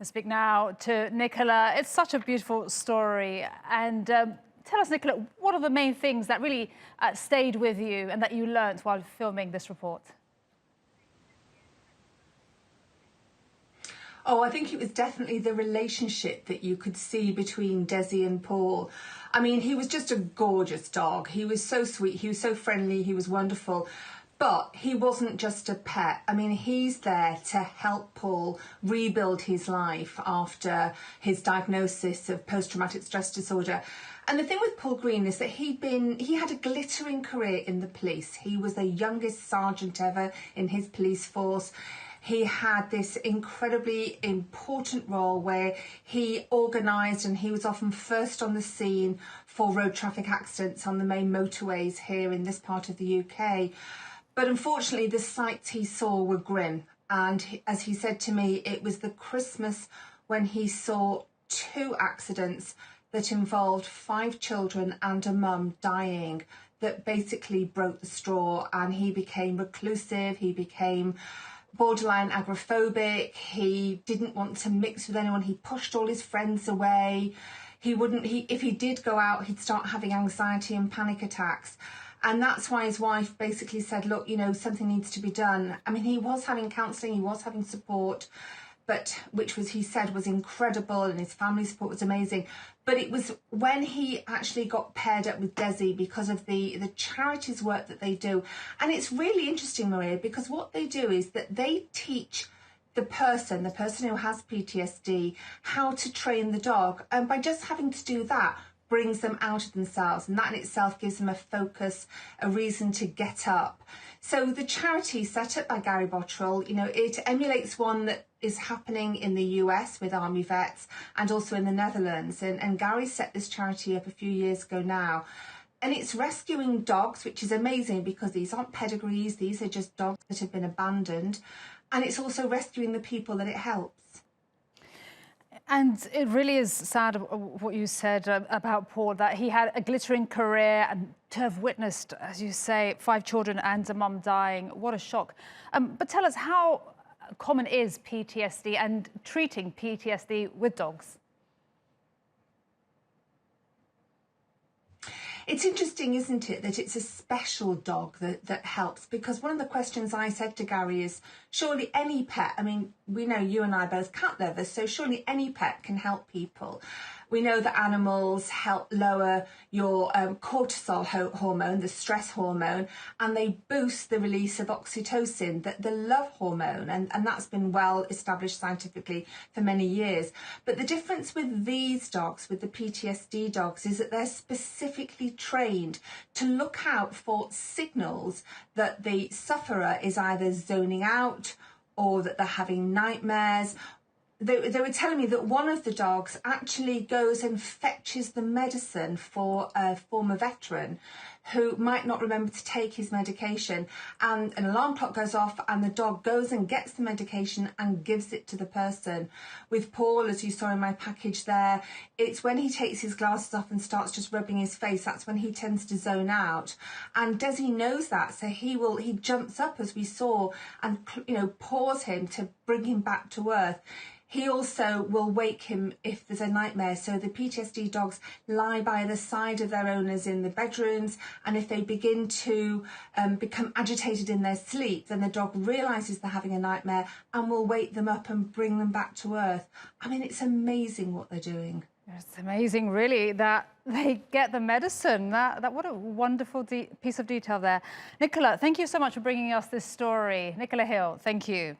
Let's speak now to Nicola. It's such a beautiful story. And tell us, Nicola, what are the main things that really stayed with you and that you learnt while filming this report? Oh, I think it was definitely the relationship that you could see between Desi and Paul. I mean, he was just a gorgeous dog. He was so sweet, he was so friendly, he was wonderful. But he wasn't just a pet. I mean, he's there to help Paul rebuild his life after his diagnosis of post-traumatic stress disorder. And the thing with Paul Green is that he had a glittering career in the police. He was the youngest sergeant ever in his police force. He had this incredibly important role where he organised, and he was often first on the scene for road traffic accidents on the main motorways here in this part of the UK. But unfortunately, the sights he saw were grim. And as he said to me, it was the Christmas when he saw 2 accidents that involved 5 children and a mum dying that basically broke the straw. And he became reclusive, he became borderline agoraphobic, he didn't want to mix with anyone, he pushed all his friends away. If he did go out, he'd start having anxiety and panic attacks. And that's why his wife basically said, look, you know, something needs to be done. I mean, he was having counselling, he was having support, but he said was incredible, and his family support was amazing. But it was when he actually got paired up with Desi because of the charities work that they do. And it's really interesting, Maria, because what they do is that they teach the person who has PTSD, how to train the dog. And by just having to do that, brings them out of themselves, and that in itself gives them a focus, a reason to get up. So the charity set up by Gary Bottrell, you know, it emulates one that is happening in the US with army vets and also in the Netherlands. And Gary set this charity up a few years ago now. And it's rescuing dogs, which is amazing because these aren't pedigrees, these are just dogs that have been abandoned. And it's also rescuing the people that it helps. And it really is sad what you said about Paul, that he had a glittering career, and to have witnessed, as you say, 5 children and a mum dying. What a shock. But tell us, how common is PTSD and treating PTSD with dogs? It's interesting, isn't it, that it's a special dog that helps, because one of the questions I said to Gary is, surely any pet, I mean, we know you and I are both cat lovers, so surely any pet can help people. We know that animals help lower your cortisol hormone, the stress hormone, and they boost the release of oxytocin, the love hormone, and that's been well established scientifically for many years. But the difference with these dogs, with the PTSD dogs, is that they're specifically trained to look out for signals that the sufferer is either zoning out or that they're having nightmares. They were telling me that one of the dogs actually goes and fetches the medicine for a former veteran who might not remember to take his medication, and an alarm clock goes off and the dog goes and gets the medication and gives it to the person. With Paul, as you saw in my package there, it's when he takes his glasses off and starts just rubbing his face, that's when he tends to zone out. And Desi knows that, so he jumps up, as we saw, and, you know, paws him to bring him back to earth. He also will wake him if there's a nightmare. So the PTSD dogs lie by the side of their owners in the bedrooms, and if they begin to become agitated in their sleep, then the dog realises they're having a nightmare and will wake them up and bring them back to earth. I mean, it's amazing what they're doing. It's amazing, really, that they get the medicine. What a wonderful piece of detail there. Nicola, thank you so much for bringing us this story. Nicola Hill, thank you.